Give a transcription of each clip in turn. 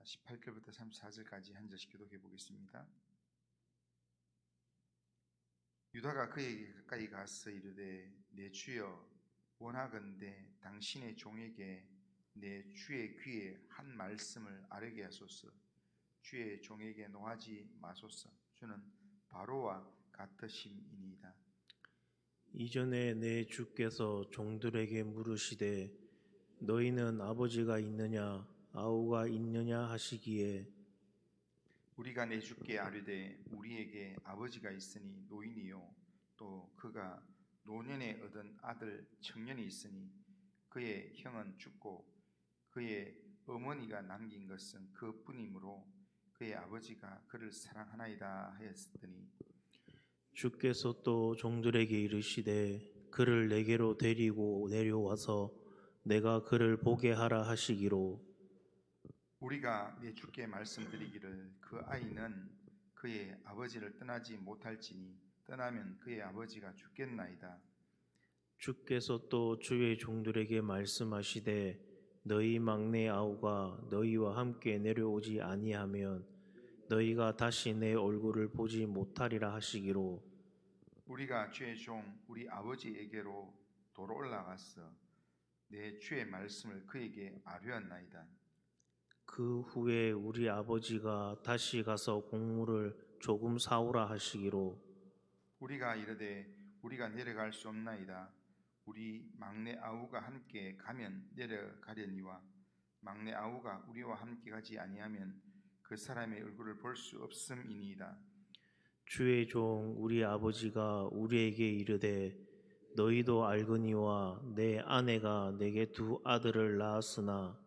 18절부터 34절까지 한 절씩 기독해 보겠습니다. 유다가 그에게 가까이 가서 이르되 내 주여 원하건대 당신의 종에게 내 주의 귀에 한 말씀을 아뢰게 하소서. 주의 종에게 노하지 마소서. 주는 바로와 같으심이니이다. 이전에 내 주께서 종들에게 물으시되 너희는 아버지가 있느냐 아우가 있느냐 하시기에 우리가 내 주께 아뢰되 우리에게 아버지가 있으니 노인이요 또 그가 노년에 얻은 아들 청년이 있으니 그의 형은 죽고 그의 어머니가 남긴 것은 그뿐이므로 그의 아버지가 그를 사랑하나이다 하였더니 주께서 또 종들에게 이르시되 그를 내게로 데리고 내려와서 내가 그를 보게 하라 하시기로 우리가 내 주께 말씀드리기를 그 아이는 그의 아버지를 떠나지 못할지니 떠나면 그의 아버지가 죽겠나이다. 주께서 또 주의 종들에게 말씀하시되 너희 막내 아우가 너희와 함께 내려오지 아니하면 너희가 다시 내 얼굴을 보지 못하리라 하시기로 우리가 주의 종 우리 아버지에게로 도로 올라가서 내 주의 말씀을 그에게 아뢰었나이다. 그 후에 우리 아버지가 다시 가서 곡물을 조금 사오라 하시기로 우리가 이르되 우리가 내려갈 수 없나이다. 우리 막내 아우가 함께 가면 내려가려니와 막내 아우가 우리와 함께 가지 아니하면 그 사람의 얼굴을 볼 수 없음이니이다. 주의 종 우리 아버지가 우리에게 이르되 너희도 알거니와 내 아내가 내게 두 아들을 낳았으나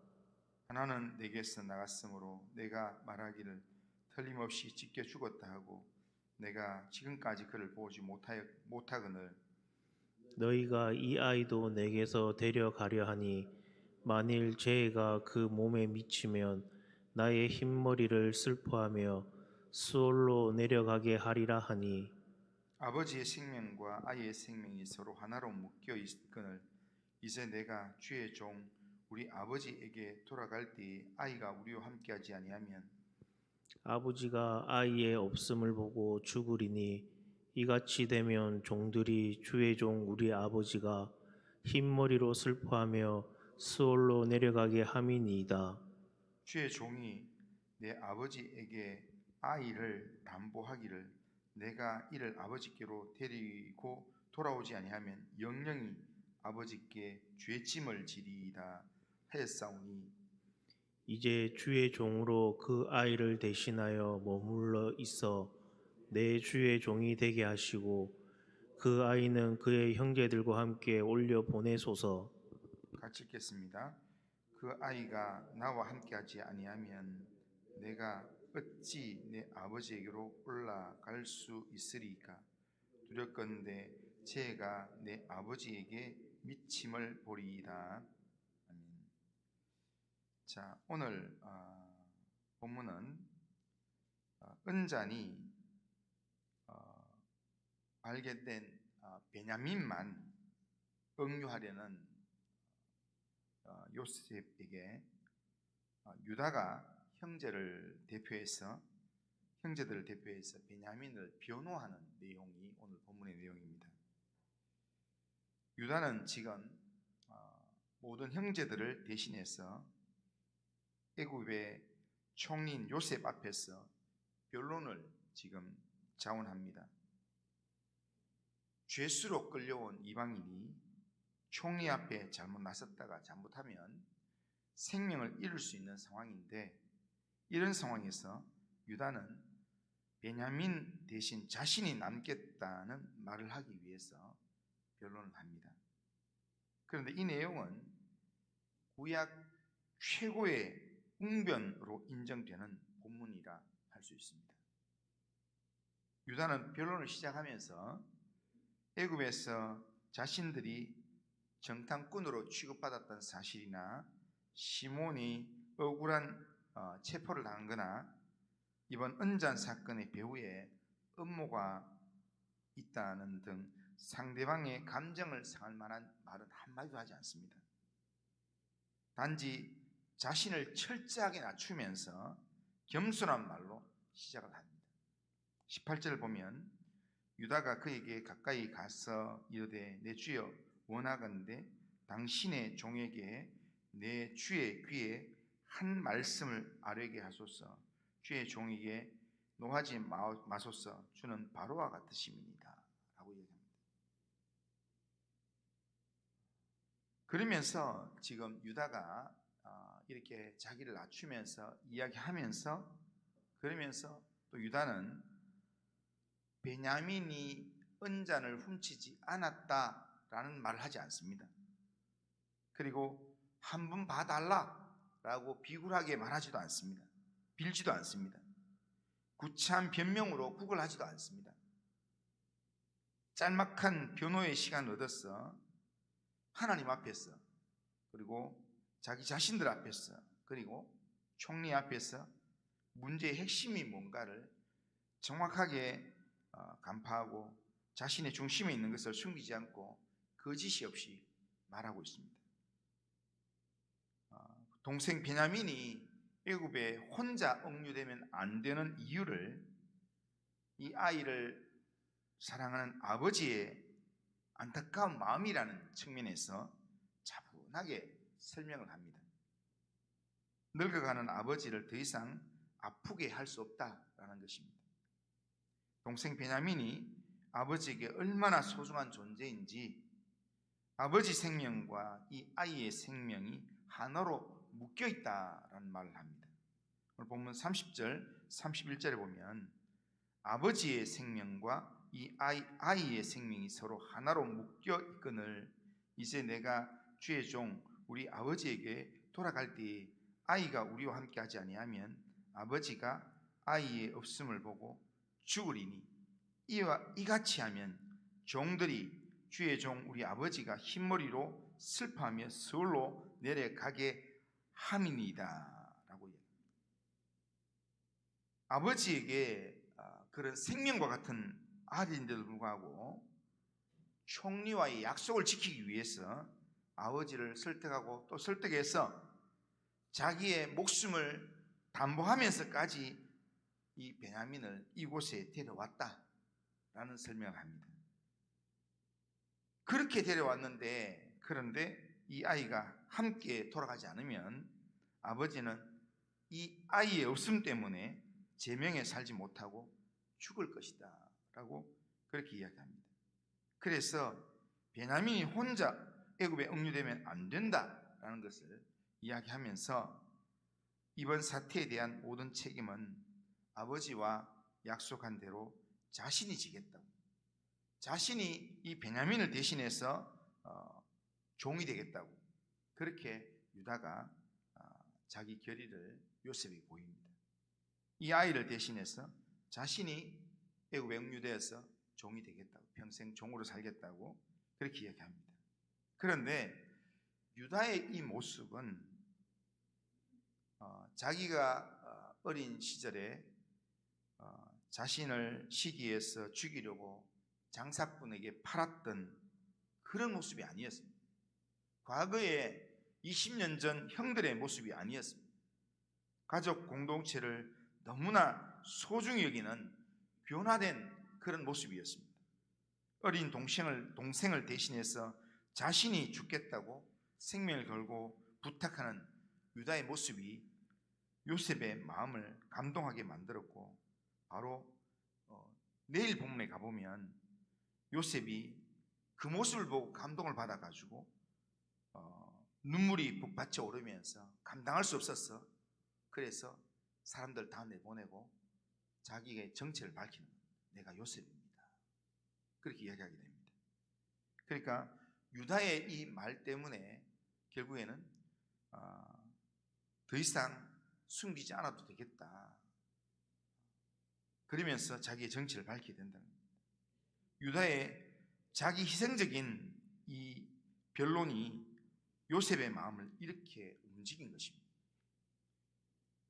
하나는 내게서 나갔으므로 내가 말하기를 틀림없이 찢겨 죽었다 하고 내가 지금까지 그를 보지 못하거늘 너희가 이 아이도 내게서 데려가려 하니 만일 죄가 그 몸에 미치면 나의 흰머리를 슬퍼하며 수월로 내려가게 하리라 하니 아버지의 생명과 아이의 생명이 서로 하나로 묶여 있거늘 이제 내가 주의 종 우리 아버지에게 돌아갈 때에 아이가 우리와 함께하지 아니하면 아버지가 아이의 없음을 보고 죽으리니 이같이 되면 종들이 주의 종 우리 아버지가 흰머리로 슬퍼하며 수월로 내려가게 함이니이다. 주의 종이 내 아버지에게 아이를 담보하기를 내가 이를 아버지께로 데리고 돌아오지 아니하면 영영이 아버지께 죄짐을 지리이다 하였사오니 이제 주의 종으로 그 아이를 대신하여 머물러 있어 내 주의 종이 되게 하시고 그 아이는 그의 형제들과 함께 올려 보내소서. 같이 읽겠습니다. 그 아이가 나와 함께하지 아니하면 내가 어찌 내 아버지에게로 올라갈 수 있으리까? 두렵건대 죄가 내 아버지에게 미침을 보리이다. 아멘. 자, 오늘 본문은 은잔이 발견된 베냐민만 억류하려는 요셉에게 유다가 형제들을 대표해서 베냐민을 변호하는 내용이 오늘 본문의 내용입니다. 유다는 지금 모든 형제들을 대신해서 애굽의 총리인 요셉 앞에서 변론을 지금 자원합니다. 죄수로 끌려온 이방인이 총리 앞에 잘못 나섰다가 잘못하면 생명을 잃을 수 있는 상황인데 이런 상황에서 유다는 베냐민 대신 자신이 남겠다는 말을 하기 위해서 변론을 합니다. 그런데 이 내용은 구약 최고의 웅변으로 인정되는 본문이라 할 수 있습니다. 유다는 변론을 시작하면서 애굽에서 자신들이 정탐꾼으로 취급받았던 사실이나 시몬이 억울한 체포를 당한 거나 이번 은잔 사건의 배후에 음모가 있다는 등 상대방의 감정을 상할 만한 말은 한마디도 하지 않습니다. 단지 자신을 철저하게 낮추면서 겸손한 말로 시작을 합니다. 18절 보면 유다가 그에게 가까이 가서 이르되 내 주여 원하건대 당신의 종에게 내 주의 귀에 한 말씀을 아뢰게 하소서. 주의 종에게 노하지 마소서. 주는 바로와 같으심이니이다 라고 얘기합니다. 그러면서 지금 유다가 이렇게 자기를 낮추면서 이야기하면서, 그러면서 또 유다는 베냐민이 은잔을 훔치지 않았다라는 말을 하지 않습니다. 그리고 한 번 봐달라라고 비굴하게 말하지도 않습니다. 빌지도 않습니다. 구차한 변명으로 구걸하지도 않습니다. 짤막한 변호의 시간을 얻어서 하나님 앞에서, 그리고 자기 자신들 앞에서, 그리고 총리 앞에서 문제의 핵심이 뭔가를 정확하게 간파하고 자신의 중심에 있는 것을 숨기지 않고 거짓이 없이 말하고 있습니다. 동생 베냐민이 애굽에 혼자 억류되면 안 되는 이유를 이 아이를 사랑하는 아버지의 안타까운 마음이라는 측면에서 차분하게 설명을 합니다. 늙어가는 아버지를 더 이상 아프게 할 수 없다라는 것입니다. 동생 베냐민이 아버지에게 얼마나 소중한 존재인지, 아버지 생명과 이 아이의 생명이 하나로 묶여 있다라는 말을 합니다. 오늘 본문 30절, 31절에 보면 아버지의 생명과 이 아이의 생명이 서로 하나로 묶여 있거늘 이제 내가 주의 종 우리 아버지에게 돌아갈 때에 아이가 우리와 함께 하지 아니하면 아버지가 아이의 없음을 보고 죽으리니 이같이 하면 종들이 주의 종 우리 아버지가 흰머리로 슬퍼하며 서울로 내려가게 함이니이다 라고 얘기합니다. 아버지에게 그런 생명과 같은 아들인데도 불구하고 총리와의 약속을 지키기 위해서 아버지를 설득하고 또 설득해서 자기의 목숨을 담보하면서까지 이 베냐민을 이곳에 데려왔다라는 설명을 합니다. 그렇게 데려왔는데, 그런데 이 아이가 함께 돌아가지 않으면 아버지는 이 아이의 없음 때문에 제명에 살지 못하고 죽을 것이다 라고 그렇게 이야기합니다. 그래서 베냐민이 혼자 애굽에 억류되면 안 된다라는 것을 이야기하면서 이번 사태에 대한 모든 책임은 아버지와 약속한 대로 자신이 지겠다고, 자신이 이 베냐민을 대신해서 종이 되겠다고, 그렇게 유다가 자기 결의를 요셉에게 보입니다. 이 아이를 대신해서 자신이 애굽에 억류되어서 종이 되겠다고, 평생 종으로 살겠다고 그렇게 이야기합니다. 그런데 유다의 이 모습은 자기가 어린 시절에 자신을 시기해서 죽이려고 장사꾼에게 팔았던 그런 모습이 아니었습니다. 과거에 20년 전 형들의 모습이 아니었습니다. 가족 공동체를 너무나 소중히 여기는 변화된 그런 모습이었습니다. 어린 동생을 대신해서 자신이 죽겠다고 생명을 걸고 부탁하는 유다의 모습이 요셉의 마음을 감동하게 만들었고, 바로 내일 본문에 가보면 요셉이 그 모습을 보고 감동을 받아가지고 눈물이 북받쳐 오르면서 감당할 수 없었어. 그래서 사람들 다 내보내고 자기의 정체를 밝히는, 내가 요셉입니다, 그렇게 이야기하게 됩니다. 그러니까 유다의 이 말 때문에 결국에는 더 이상 숨기지 않아도 되겠다, 그러면서 자기의 정체를 밝히게 된다는 겁니다. 유다의 자기 희생적인 이 변론이 요셉의 마음을 이렇게 움직인 것입니다.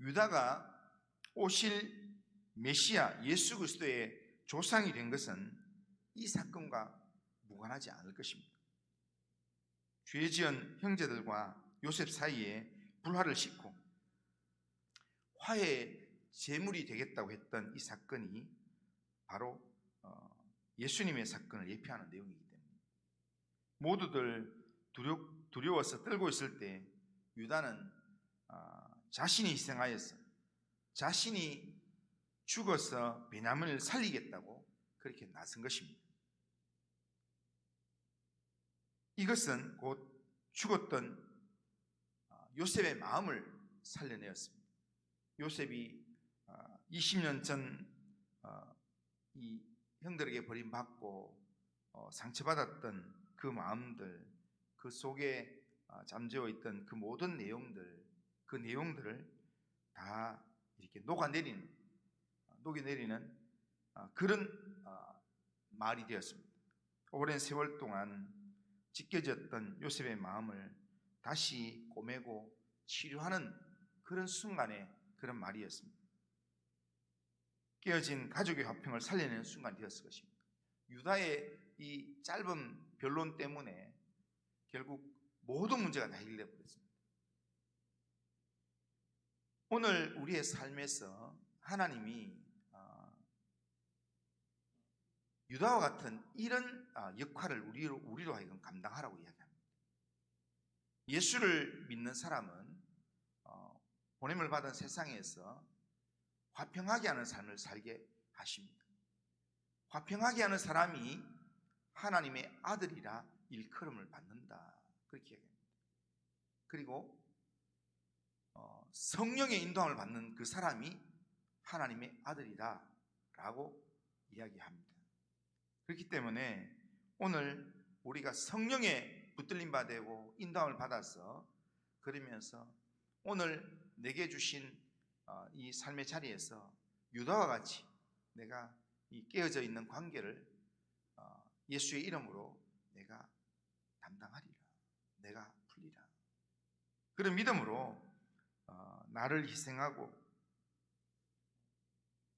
유다가 오실 메시아 예수 그리스도의 조상이 된 것은 이 사건과 무관하지 않을 것입니다. 죄 지은 형제들과 요셉 사이에 불화를 싣고 화해의 제물이 되겠다고 했던 이 사건이 바로 예수님의 사건을 예표하는 내용이기 때문에 모두들 두려워서 떨고 있을 때 유다는 자신이 희생하여서 자신이 죽어서 베냐민을 살리겠다고 그렇게 나선 것입니다. 이것은 곧 죽었던 요셉의 마음을 살려내었습니다. 요셉이 20년 전 이 형들에게 버림받고 상처받았던 그 마음들, 그 속에 잠재워 있던 그 모든 내용들, 그 내용들을 다 이렇게 녹여내리는 그런 말이 되었습니다. 오랜 세월 동안 찢겨졌던 요셉의 마음을 다시 꼬매고 치료하는 그런 순간의 그런 말이었습니다. 깨어진 가족의 화평을 살려내는 순간이 되었을 것입니다. 유다의 이 짧은 변론 때문에 결국 모든 문제가 다 해결되어 버렸습니다. 오늘 우리의 삶에서 하나님이 유다와 같은 이런 역할을 우리로 하여금 감당하라고 이야기합니다. 예수를 믿는 사람은 보냄을 받은 세상에서 화평하게 하는 삶을 살게 하십니다. 화평하게 하는 사람이 하나님의 아들이라 일컬음을 받는다, 그렇게 이야기합니다. 그리고 성령의 인도함을 받는 그 사람이 하나님의 아들이다 라고 이야기합니다. 그렇기 때문에 오늘 우리가 성령의 붙들림 받고 인도함을 받아서 그러면서 오늘 내게 주신 이 삶의 자리에서 유다와 같이 내가 이 깨어져 있는 관계를 예수의 이름으로 내가 담당하리라, 내가 풀리라, 그런 믿음으로 나를 희생하고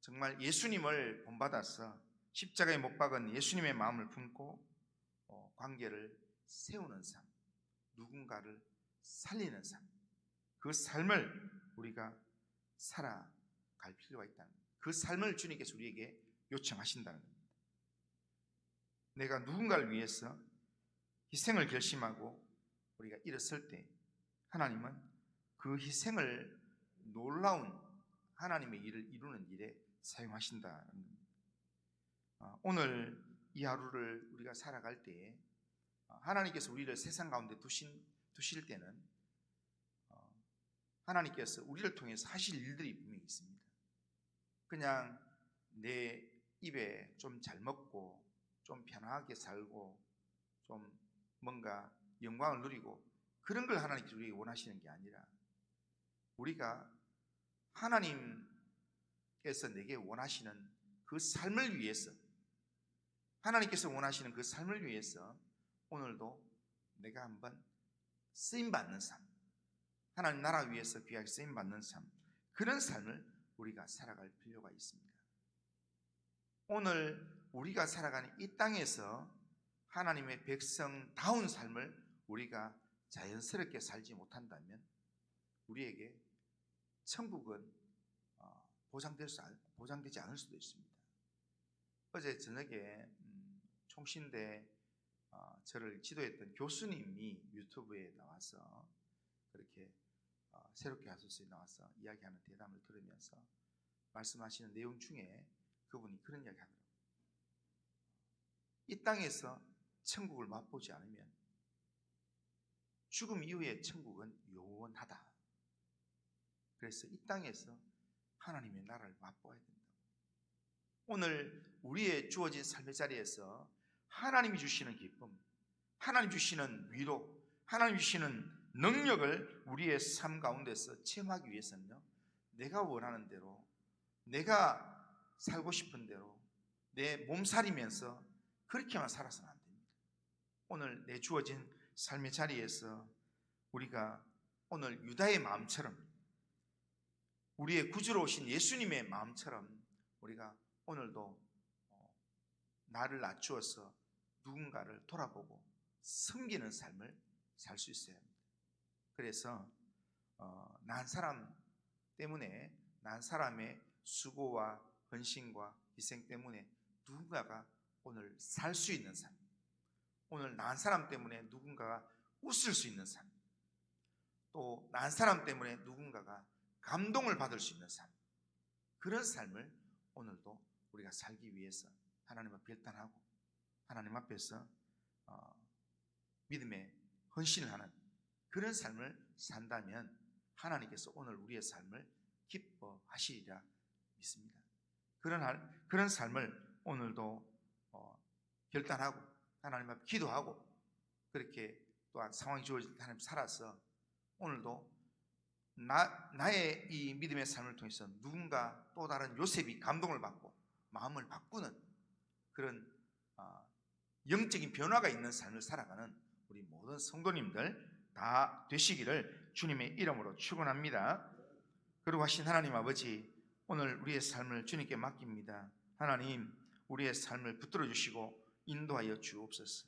정말 예수님을 본받아서 십자가에 못 박은 예수님의 마음을 품고 관계를 세우는 삶, 누군가를 살리는 삶, 그 삶을 우리가 살아갈 필요가 있다는 겁니다. 그 삶을 주님께서 우리에게 요청하신다는 겁니다. 내가 누군가를 위해서 희생을 결심하고 우리가 일어설 때 하나님은 그 희생을 놀라운 하나님의 일을 이루는 일에 사용하신다는 겁니다. 오늘 이 하루를 우리가 살아갈 때에 하나님께서 우리를 세상 가운데 두실 때는 하나님께서 우리를 통해서 하실 일들이 분명히 있습니다. 그냥 내 입에 좀 잘 먹고 좀 편하게 살고 좀 뭔가 영광을 누리고 그런 걸 하나님께서 우리에게 원하시는 게 아니라 우리가 하나님께서 내게 원하시는 그 삶을 위해서, 하나님께서 원하시는 그 삶을 위해서 오늘도 내가 한번 쓰임받는 삶, 하나님 나라 위해서 귀하게 쓰임받는 삶, 그런 삶을 우리가 살아갈 필요가 있습니다. 오늘 우리가 살아가는 이 땅에서 하나님의 백성다운 삶을 우리가 자연스럽게 살지 못한다면 우리에게 천국은 보장되지 않을 수도 있습니다. 어제 저녁에 총신대 저를 지도했던 교수님이 유튜브에 나와서 그렇게 새롭게 하소서에 나와서 이야기하는 대담을 들으면서 말씀하시는 내용 중에 그분이 그런 이야기 하더라고요. 이 땅에서 천국을 맛보지 않으면 죽음 이후의 천국은 영원하다. 그래서 이 땅에서 하나님의 나라를 맛보아야 된다. 오늘 우리의 주어진 삶의 자리에서 하나님이 주시는 기쁨, 하나님 주시는 위로, 하나님 주시는 능력을 우리의 삶 가운데서 체험하기 위해서는요, 내가 원하는 대로, 내가 살고 싶은 대로 내 몸살이면서 그렇게만 살아서는 안 됩니다. 오늘 내 주어진 삶의 자리에서 우리가 오늘 유다의 마음처럼, 우리의 구주로 오신 예수님의 마음처럼 우리가 오늘도 나를 낮추어서 누군가를 돌아보고 섬기는 삶을 살 수 있어야 합니다. 그래서 난 사람 때문에, 난 사람의 수고와 헌신과 희생 때문에 누군가가 오늘 살 수 있는 삶, 오늘 난 사람 때문에 누군가가 웃을 수 있는 삶, 또 난 사람 때문에 누군가가 감동을 받을 수 있는 삶, 그런 삶을 오늘도 우리가 살기 위해서 하나님을 결단하고 하나님 앞에서 믿음의 헌신을 하는 그런 삶을 산다면 하나님께서 오늘 우리의 삶을 기뻐하시리라 믿습니다. 그런 삶을 오늘도 결단하고 하나님 앞에 기도하고 그렇게 또한 상황이 주어질 때 하나님 살아서 오늘도 나의 이 믿음의 삶을 통해서 누군가 또 다른 요셉이 감동을 받고 마음을 바꾸는 그런 영적인 변화가 있는 삶을 살아가는 우리 모든 성도님들 다 되시기를 주님의 이름으로 축원합니다. 그리고 하신 하나님 아버지, 오늘 우리의 삶을 주님께 맡깁니다. 하나님, 우리의 삶을 붙들어 주시고 인도하여 주옵소서.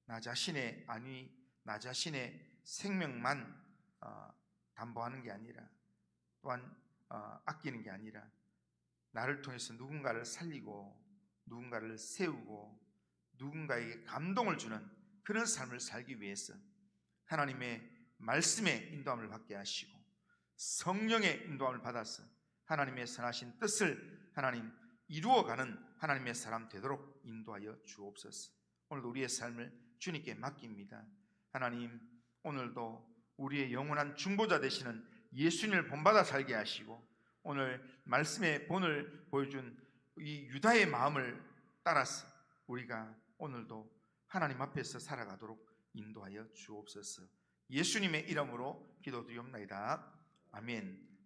나 자신의 안위, 나 자신의 생명만 담보하는 게 아니라, 또한 아끼는 게 아니라 나를 통해서 누군가를 살리고 누군가를 세우고 누군가에게 감동을 주는 그런 삶을 살기 위해서 하나님의 말씀의 인도함을 받게 하시고 성령의 인도함을 받아서 하나님의 선하신 뜻을 하나님 이루어가는 하나님의 사람 되도록 인도하여 주옵소서. 오늘도 우리의 삶을 주님께 맡깁니다. 하나님, 오늘도 우리의 영원한 중보자 되시는 예수님을 본받아 살게 하시고 오늘 말씀의 본을 보여준 이 유다의 마음을 따라서 우리가 오늘도 하나님 앞에서 살아가도록 인도하여 주옵소서. 예수님의 이름으로 기도드리옵나이다. 아멘.